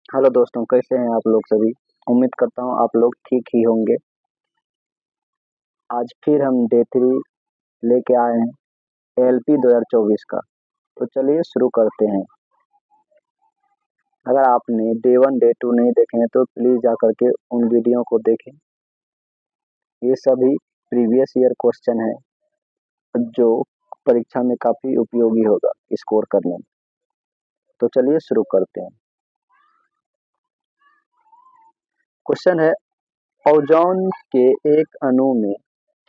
Hello दोस्तों, कैसे हैं आप लोग सभी। उम्मीद करता हूँ आप लोग ठीक ही होंगे। आज फिर हम डे 3 लेके आए हैं एलपी 2024 का। तो चलिए शुरू करते हैं। अगर आपने डे 1 डे 2 नहीं देखे हैं तो प्लीज़ जा करके उन वीडियो को देखें। ये सभी प्रीवियस ईयर क्वेश्चन है जो परीक्षा में काफ़ी उपयोगी होगा स्कोर करने में। तो चलिए शुरू करते हैं। क्वेश्चन है, ओजोन के एक अणु में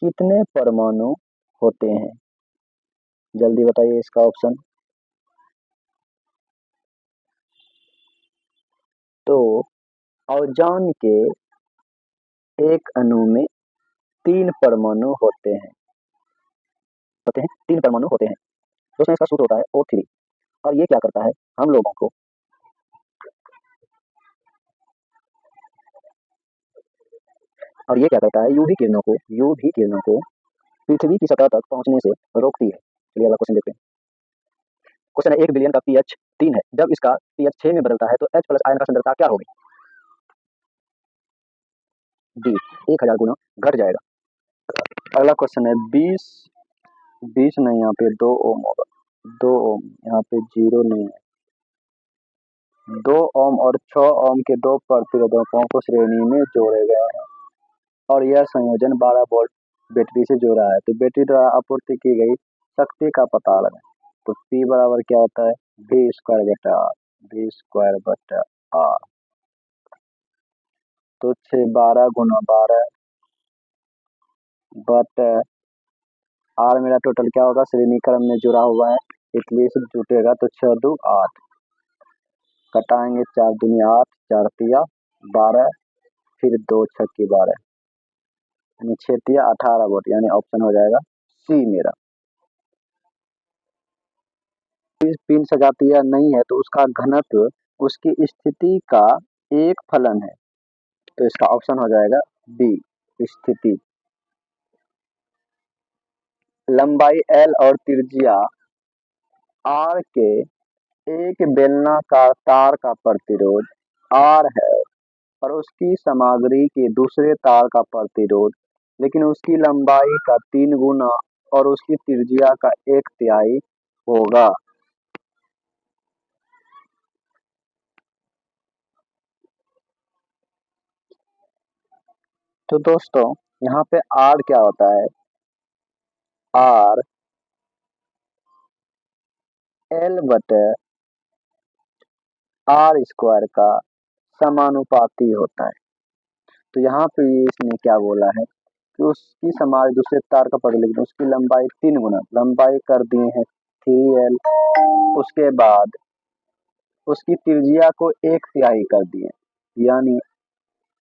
कितने परमाणु होते हैं? जल्दी बताइए इसका ऑप्शन। तो ओजोन के एक अणु में 3 परमाणु होते हैं। दोस्तों, इसका सूत्र होता है O3। और ये क्या करता है, हम लोगों को और ये क्या करता है, यूवी किरणों को पृथ्वी की सतह तक पहुंचने से रोकती है। चलिए अगला क्वेश्चन देखते हैं। क्वेश्चन है, 1 बिलियन का पीएच 3 है, जब इसका पीएच 6 में बदलता है तो H प्लस आयन का सांद्रता क्या होगी? डी, 1000 गुना घट जाएगा। अगला क्वेश्चन है, 20 20 नहीं, यहाँ पे 2 ओम होगा। 2 ओम, यहाँ पे 0 नहीं है। 2 ओम और 6 ओम के दो प्रतिरोधकों को श्रेणी में जोड़े गए हैं और यह संयोजन 12 वोल्ट बैटरी से जोड़ा है। तो बैटरी द्वारा आपूर्ति की गई शक्ति का पता लगाएं। तो P बराबर क्या होता है, V² बटा R। तो 12 गुना 12 बटा R मेरा टोटल क्या होगा, श्रेणी क्रम में जुड़ा हुआ है इसलिए इसे जुटेगा। तो 6 2 8 कटाएंगे, 4 दूनी 8, 4 तिया 12, फिर 2 6 12 यानी 6 तिया 18 वोल्ट, यानी ऑप्शन हो जाएगा सी मेरा। पिन सजातीय नहीं है तो उसका घनत्व उसकी स्थिति का एक फलन है। तो इसका ऑप्शन हो जाएगा बी, स्थिति। लंबाई L और त्रिज्या R के एक बेलनाकार तार का प्रतिरोध R है और उसकी सामग्री के दूसरे तार का प्रतिरोध लेकिन उसकी लंबाई का 3 गुना और उसकी त्रिज्या का 1/3 होगा। तो दोस्तों, यहाँ पे R क्या होता है, R L बटे R² का समानुपाती होता है। तो यहाँ पे इसने क्या बोला है कि उसकी समाज दूसरे तार का पकड़, लेकिन उसकी लंबाई 3 गुना, लंबाई कर दिए हैं 3L। उसके बाद उसकी त्रिज्या को 1/3 कर दिए, यानी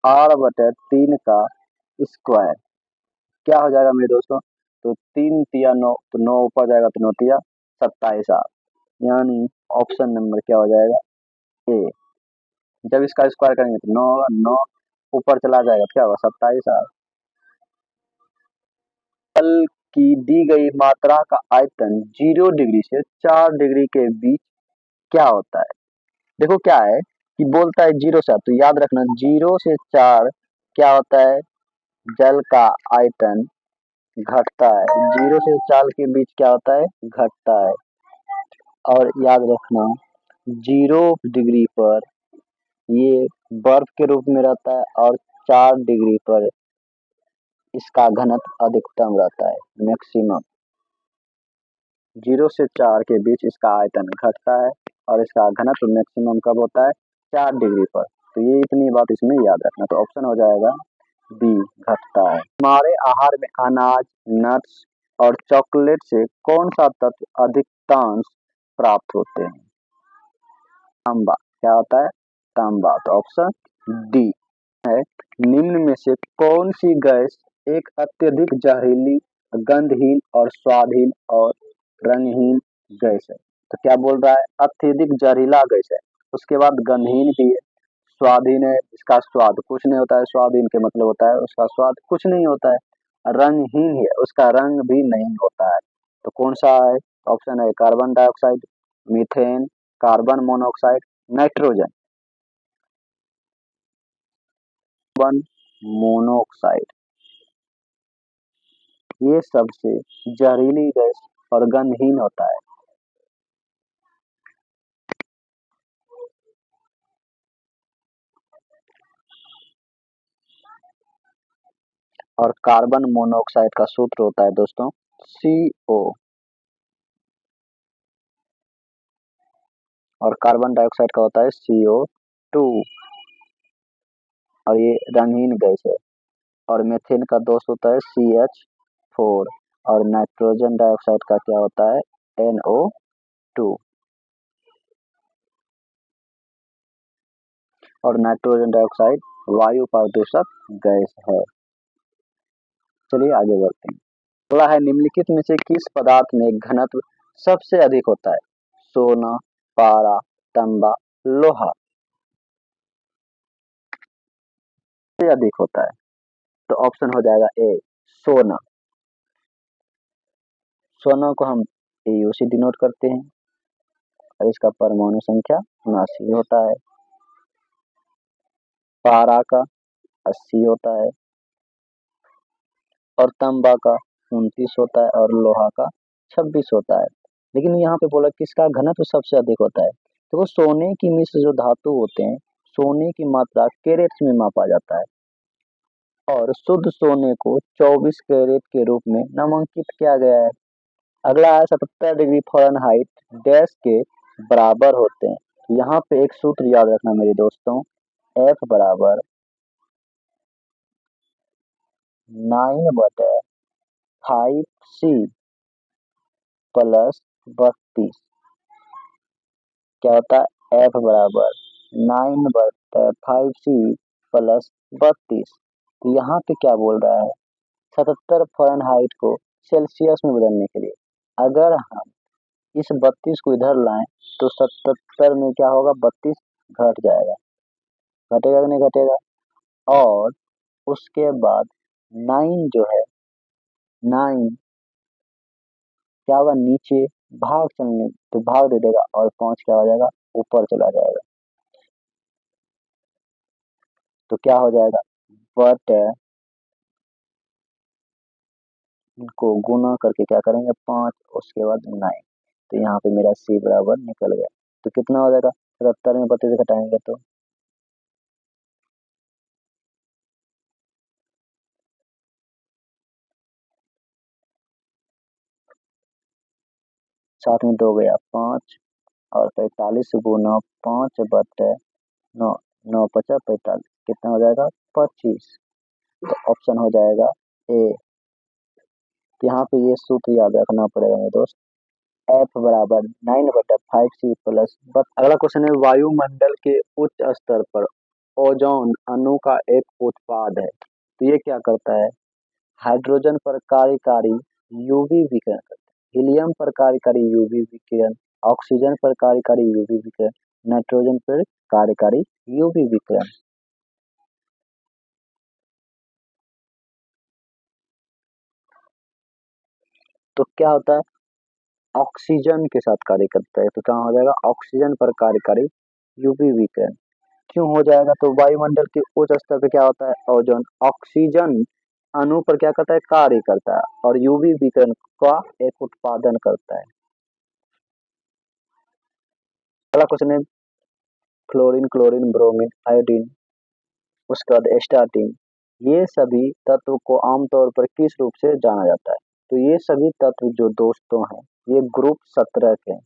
R/3 का स्क्वायर। क्या हो जाएगा मेरे दोस्तों, तो 3 तिया 9, तो 9 ऊपर जाएगा तो 9 तिया 27 R, यानी ऑप्शन नंबर क्या हो जाएगा, ए। जब इसका स्क्वायर करेंगे तो 9 होगा, 9 ऊपर चला जाएगा तो क्या होगा 27 R। जल की दी गई मात्रा का आयतन 0 डिग्री से 4 डिग्री के बीच क्या होता है? देखो क्या है कि बोलता है 0 से, तो याद रखना 0 से 4 क्या होता है, जल का आयतन घटता है। 0 से 4 के बीच क्या होता है, घटता है। और याद रखना 0 डिग्री पर ये बर्फ के रूप में रहता है और 4 डिग्री पर इसका घनत्व अधिकतम रहता है, मैक्सिमम। 0 से 4 के बीच इसका आयतन घटता है और इसका घनत्व मैक्सिमम कब होता है, 4 डिग्री पर। तो ये इतनी बात इसमें याद रखना। तो ऑप्शन हो जाएगा बी, घटता है। हमारे आहार में अनाज, नट्स और चॉकलेट से कौन सा तत्व अधिकांश प्राप्त होते हैं? तांबा। क्या होता है, तांबा। तो ऑप्शन डी है। निम्न में से कौन सी गैस एक अत्यधिक जहरीली, गंधहीन और स्वादहीन और रंगहीन गैस है? तो क्या बोल रहा है, अत्यधिक जहरीला गैस है, उसके बाद गंधहीन भी है, स्वादहीन है, इसका स्वाद कुछ नहीं होता है, स्वादहीन के मतलब होता है उसका स्वाद कुछ नहीं होता है, रंगहीन है, उसका रंग भी नहीं होता है। तो कौन सा है, ऑप्शन है carbon dioxide, methane, carbon monoxide, nitrogen. Carbon monoxide, ये सबसे जहरीली गैस और गंधहीन होता है। और कार्बन मोनोऑक्साइड का सूत्र होता है दोस्तों CO, और कार्बन डाइऑक्साइड का होता है CO2, और ये रंगहीन गैस है। और मीथेन का दोस्त होता है CH4, और नाइट्रोजन डाइऑक्साइड का क्या होता है NO2, और नाइट्रोजन डाइऑक्साइड वायु प्रदूषक गैस है। चलिए आगे बढ़ते हैं। अगला है निम्नलिखित में से किस पदार्थ में घनत्व सबसे अधिक होता है? सोना, पारा, तांबा, लोहा से अधिक होता है, तो ऑप्शन हो जाएगा ए सोना। सोना को हम AU से डिनोट करते हैं और इसका परमाणु संख्या 79 होता है। पारा का 80 होता है, और तांबा का 29 होता है, और लोहा का 26 होता है। लेकिन यहाँ पे बोला किसका घनत्व सबसे अधिक होता है, तो वो सोने की मिश्र जो धातु होते हैं, सोने की मात्रा कैरेट्स में मापा जाता है, और शुद्ध सोने को 24 कैरेट के रूप में नामांकित किया गया है। अगला है 77 डिग्री फ़ारेनहाइट डैश के बराबर होते हैं। यहाँ पे एक सूत्र याद रखना मेरे दोस्तों, F बराबर 9/5C प्लस 32। क्या होता है F बराबर 9/5C प्लस 32। तो यहाँ पे क्या बोल रहा है, 77 फ़ारेनहाइट को सेल्सियस में बदलने के लिए अगर हम इस 32 को इधर लाएं तो 77 में क्या होगा, 32 घट जाएगा, घटेगा कि नहीं घटेगा। और उसके बाद 9 जो है, 9 क्या होगा, नीचे भाग चलने तो भाग दे देगा, और 5 क्या हो जाएगा, ऊपर चला जाएगा। तो क्या हो जाएगा, बट को गुना करके क्या करेंगे 5, उसके बाद 9, तो यहाँ पे मेरा C बराबर निकल गया। तो कितना हो जाएगा, 77 में 32 घटाएंगे तो 7 में 2 गया 5, और 45 गुना 5 बटे 9, 9 50 45, कितना हो जाएगा 25। तो ऑप्शन हो जाएगा ए। तो यहाँ पे ये सूत्र याद रखना पड़ेगा मेरे दोस्त, F बराबर 9/5C प्लस। अगला क्वेश्चन है, वायुमंडल के उच्च स्तर पर ओजोन अणु का एक उत्पाद है, तो ये क्या करता है, हाइड्रोजन पर कार्यकारी यूवी विकिरण करता है, हीलियम पर कार्यकारी यूवी विकिरण, ऑक्सीजन पर कार्यकारी यूवी विकिरण, नाइट्रोजन पर कार्यकारी यूवी विकिरण। तो क्या होता है, ऑक्सीजन के साथ कार्य करता है, तो क्या हो जाएगा, ऑक्सीजन पर कार्यकारी यूवी विकिरण। क्यों हो जाएगा, तो वायुमंडल के उच्च स्तर पे क्या होता है, ओजोन ऑक्सीजन अणु पर क्या करता है, कार्य करता है, और यूवी विकिरण का एक उत्पादन करता है। अगला क्वेश्चन है, फ्लोरीन, क्लोरीन, ब्रोमीन, आयोडीन, उसके बाद स्टार्टिन, ये सभी तत्व को आमतौर पर किस रूप से जाना जाता है, तो ये सभी तत्व जो दोस्तों हैं, ये ग्रुप 17 के हैं।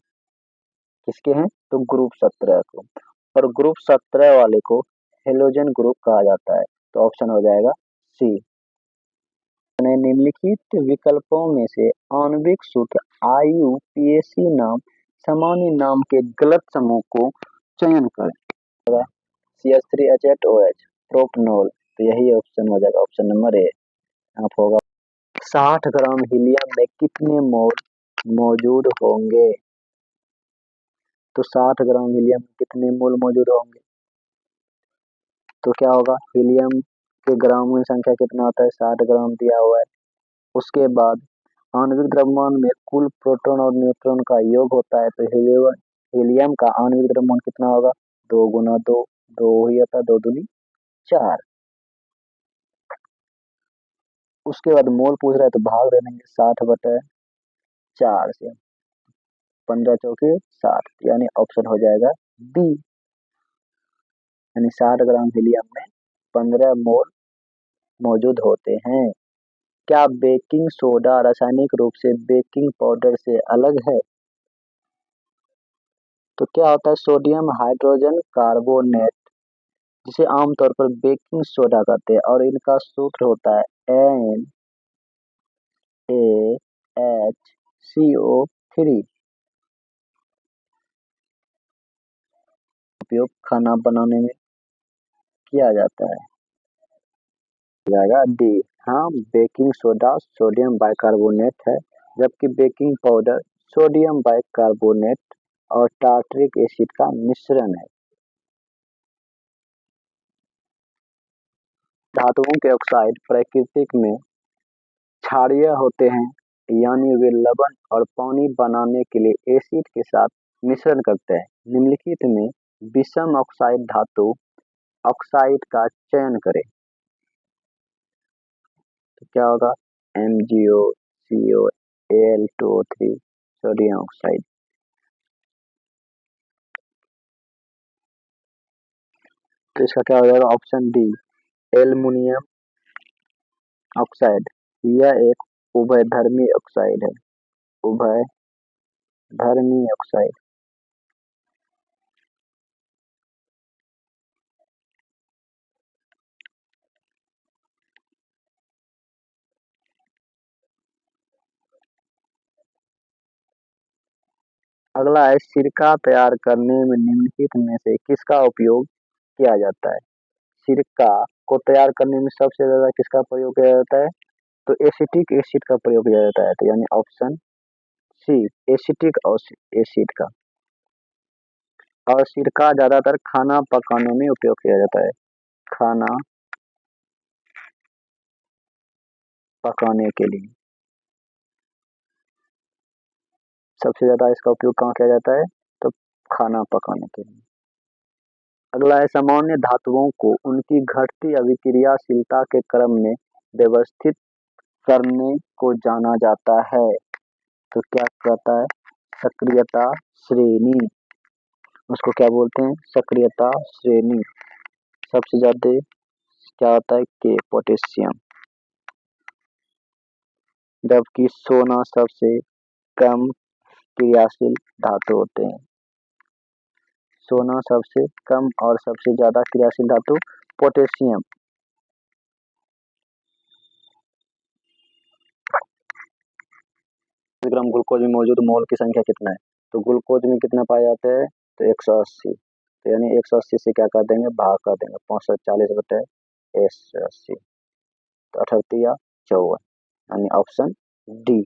किसके हैं, तो ग्रुप 17 को, और ग्रुप 17 वाले को हेलोजन ग्रुप कहा जाता है। तो ऑप्शन हो जाएगा सी। निम्नलिखित विकल्पों में से आणविक सूत्र IUPAC नाम सामान्य नाम के गलत समूह को चयन करें। CH3H8OH प्रोपनॉल, तो यही ऑप्शन हो जाएगा, ऑप्शन नंबर ए। आप होगा 60 ग्राम हीलियम में कितने मोल मौजूद होंगे, तो 60 ग्राम हीलियम में कितने मोल मौजूद होंगे, तो क्या होगा, हीलियम के ग्राम में संख्या कितना होता है, 60 ग्राम दिया हुआ है। उसके बाद आणविक द्रव्यमान में कुल प्रोटॉन और न्यूट्रॉन का योग होता है, तो हीलियम का आणविक द्रव्यमान कितना होगा, 2 गुना 2, 2 ही होता है, 2 दूनी 4। उसके बाद मोल पूछ रहा है तो भाग दे देंगे 60/4 से, 15 चौके 60, यानी ऑप्शन हो जाएगा बी, यानी 60 ग्राम हीलियम में 15 मोल मौजूद होते हैं। क्या बेकिंग सोडा रासायनिक रूप से बेकिंग पाउडर से अलग है? तो क्या होता है, सोडियम हाइड्रोजन कार्बोनेट, जिसे आमतौर पर बेकिंग सोडा कहते हैं, और इनका सूत्र होता है NaHCO3। उपयोग खाना बनाने में किया जाता है, जाएगा डी। हाँ, बेकिंग सोडा सोडियम बाइकार्बोनेट है, जबकि बेकिंग पाउडर सोडियम बाइकार्बोनेट और टार्टरिक एसिड का मिश्रण है। धातुओं के ऑक्साइड प्राकृतिक में क्षारीय होते हैं, यानी वे लवण और पानी बनाने के लिए एसिड के साथ मिश्रण करते हैं। निम्नलिखित में विषम ऑक्साइड धातु ऑक्साइड का चयन करें। तो क्या होगा, MgOCO Al2O3 सोडियम ऑक्साइड। तो इसका क्या हो जाएगा, ऑप्शन डी एल्युमिनियम ऑक्साइड। यह एक उभयधर्मी ऑक्साइड है, उभयधर्मी ऑक्साइड। अगला है, सिरका तैयार करने में निम्नलिखित में से किसका उपयोग किया जाता है? सिरका को तैयार करने में सबसे ज्यादा किसका प्रयोग किया जाता है? तो एसिटिक एसिड का प्रयोग किया जाता है, तो यानी ऑप्शन सी एसिटिक एसिड का। और सिरका ज्यादातर खाना पकाने में उपयोग किया जाता है, खाना पकाने के लिए सबसे ज्यादा इसका उपयोग कहाँ किया जाता है? तो खाना पकाने के लिए। अगला है, सामान्य धातुओं को उनकी घटती अभिक्रियाशीलता के क्रम में व्यवस्थित करने को जाना जाता है। तो क्या कहता है, सक्रियता श्रेणी, उसको क्या बोलते हैं, सक्रियता श्रेणी। सबसे ज्यादा क्या होता है, के पोटेशियम, जबकि सोना सबसे कम क्रियाशील धातु होते हैं। सोना सबसे कम और सबसे ज्यादा क्रियाशील धातु पोटेशियम। ग्राम ग्लूकोज में मौजूद मोल की संख्या कितना है? तो ग्लूकोज में कितना पाया जाता है? तो 180, तो यानी 180 से क्या कर देंगे, भाग कर देंगे, 65/180, तो 38 या 54, यानी ऑप्शन डी।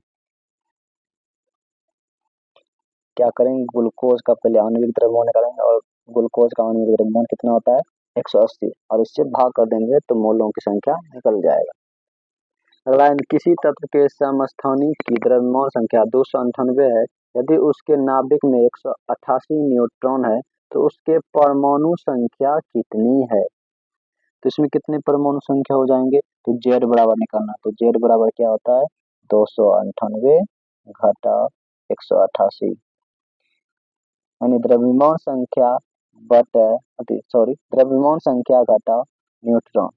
क्या करेंगे, ग्लूकोज का पहले आणविक द्रव्यमान निकालेंगे, और ग्लूकोज का आणविक द्रव्यमान कितना होता है, 180, और इससे भाग कर देंगे तो मोलों की संख्या निकल जाएगा। अगला, किसी तत्व के समस्थानिक की द्रव्यमान संख्या 298 है, यदि उसके नाभिक में 188 न्यूट्रॉन है, तो उसके परमाणु संख्या कितनी है? तो इसमें कितने परमाणु संख्या हो जाएंगे? तो जेड बराबर निकालना, तो जेड बराबर क्या होता है, 298 घटा 188, यानी द्रव्यमान संख्या द्रव्यमान संख्या घटा न्यूट्रॉन।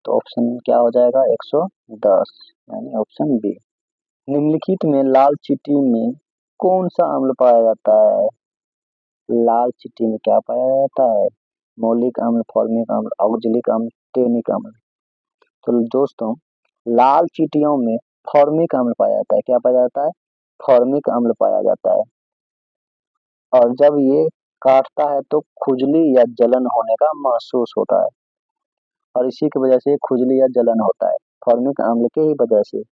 तो ऑप्शन क्या हो जाएगा, 110, यानी ऑप्शन बी। निम्नलिखित में लाल चींटी में कौन सा अम्ल पाया जाता है? लाल चींटी में क्या पाया जाता है? मौलिक अम्ल, फॉर्मिक अम्ल, ऑक्जेलिक अम्ल, टेनिक अम्ल। तो दोस्तों, लाल चींटियों में फॉर्मिक अम्ल पाया जाता है। क्या पाया जाता है? फॉर्मिक अम्ल पाया जाता है। और जब ये काटता है तो खुजली या जलन होने का महसूस होता है, और इसी की वजह से खुजली या जलन होता है, फॉर्मिक अम्ल के ही वजह से।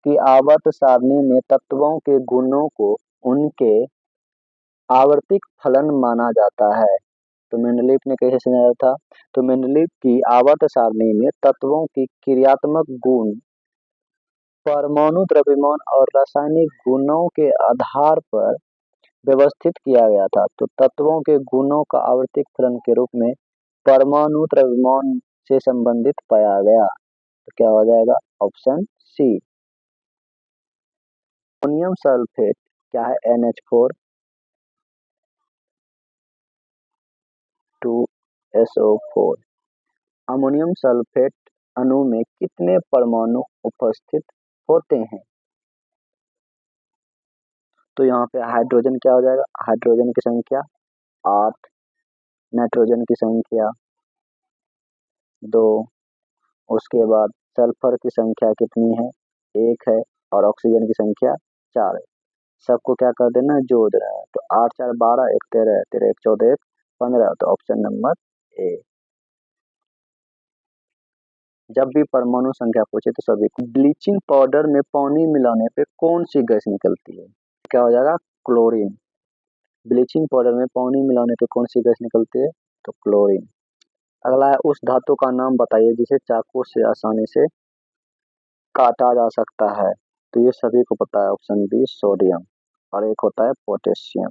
कि आवर्त सारणी में तत्वों के गुणों को उनके आवर्तिक फलन माना जाता है। तो मेंडलीव ने कैसे समझाया था? तो मेंडलीव की आवर्त सारणी में तत्वों की क्रियात्मक गुण परमाणु द्रव्यमान और रासायनिक गुणों के आधार पर व्यवस्थित किया गया था। तो तत्वों के गुणों का आवर्तिक फलन के रूप में परमाणु द्रव्यमान से संबंधित पाया गया। तो क्या हो जाएगा? Option C. अमोनियम सल्फेट क्या है? NH4 2SO4। अमोनियम सल्फेट अणु में कितने परमाणु उपस्थित होते हैं? तो यहाँ पे हाइड्रोजन क्या हो जाएगा? हाइड्रोजन की संख्या 8, नाइट्रोजन की संख्या 2, उसके बाद सल्फर की संख्या कितनी है? 1 है, और ऑक्सीजन की संख्या 4 है। सबको क्या कर देना? जोड़ देना है। तो 8 4 12, 1 13, 13 1 14, 1 15। तो ऑप्शन नंबर ए। जब भी परमाणु संख्या पूछे तो सभी को। ब्लीचिंग पाउडर में पानी मिलाने पे कौन सी गैस निकलती है? क्या हो जाएगा? क्लोरीन। ब्लीचिंग पाउडर में पानी मिलाने पे कौन सी गैस निकलती है? तो क्लोरीन। अगला है, उस धातु का नाम बताइए जिसे चाकू से आसानी से काटा जा सकता है। तो ये सभी को पता है, ऑप्शन बी सोडियम, और एक होता है पोटेशियम,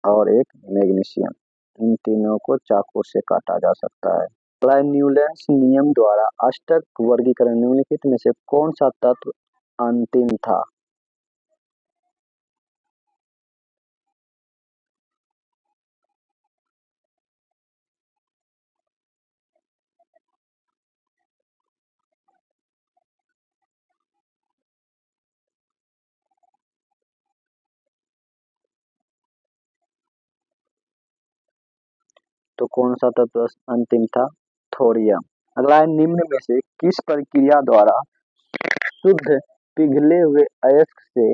और एक मैग्नीशियम। इन तीनों को चाकू से काटा जा सकता है। न्यूलैंड्स नियम द्वारा अष्टक वर्गीकरण निम्नलिखित में से कौन सा तत्व अंतिम था? तो कौन सा तत्व अंतिम था? थोरियम। अगला है, निम्न में से किस प्रक्रिया द्वारा शुद्ध पिघले हुए अयस्क से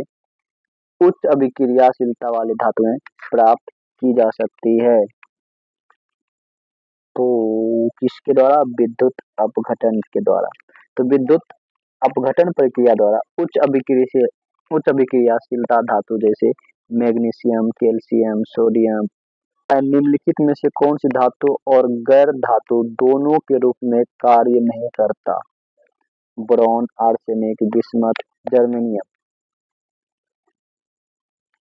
उच्च अभिक्रियाशीलता वाली धातुएं प्राप्त की जा सकती है? तो किसके द्वारा? विद्युत अपघटन के द्वारा। तो विद्युत अपघटन प्रक्रिया द्वारा उच्च अभिक्रियाशीलता धातु जैसे मैग्नीशियम, कैल्शियम, सोडियम। निम्नलिखित में से कौन सी धातु और गैर धातु दोनों के रूप में कार्य नहीं करता? Boron, arsenic, bismuth, germanium.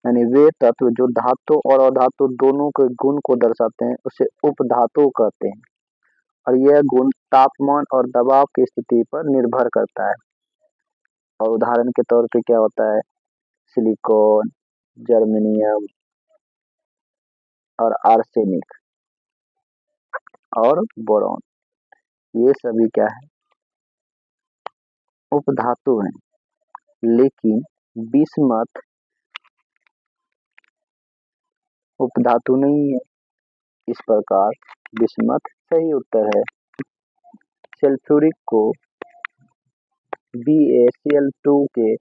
यानी वे तत्व जो धातु और अधातु दोनों के गुण को दर्शाते हैं उसे उपधातु कहते हैं, और यह गुण तापमान और दबाव की स्थिति पर निर्भर करता है। और उदाहरण के तौर पे क्या होता है? सिलिकॉन, जर्मेनियम, और आर्सेनिक, और बोरॉन, ये सभी क्या है? उपधातु हैं। लेकिन बिस्मथ उपधातु नहीं है। इस प्रकार बिस्मथ सही उत्तर है। सल्फ्यूरिक को BaCl2 के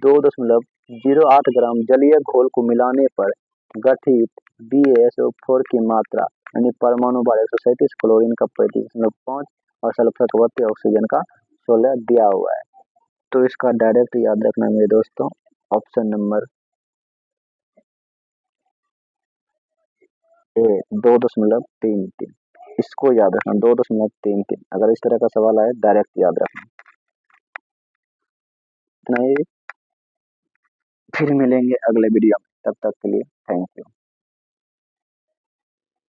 2.08 ग्राम जलीय घोल को मिलाने पर गठित BaSO4 की मात्रा यानी परमाणु भार 137, क्लोरीन का 35.5 और सल्फर का 32, ऑक्सीजन का 16 दिया हुआ है। तो इसका डायरेक्ट याद रखना मेरे दोस्तों, ऑप्शन नंबर ए 2.33। इसको याद रखना 2.33। अगर इस तरह का सवाल आए डायरेक्ट याद रखना। इतना ही, फिर मिलेंगे अगले वीडियो में, तब तक के लिए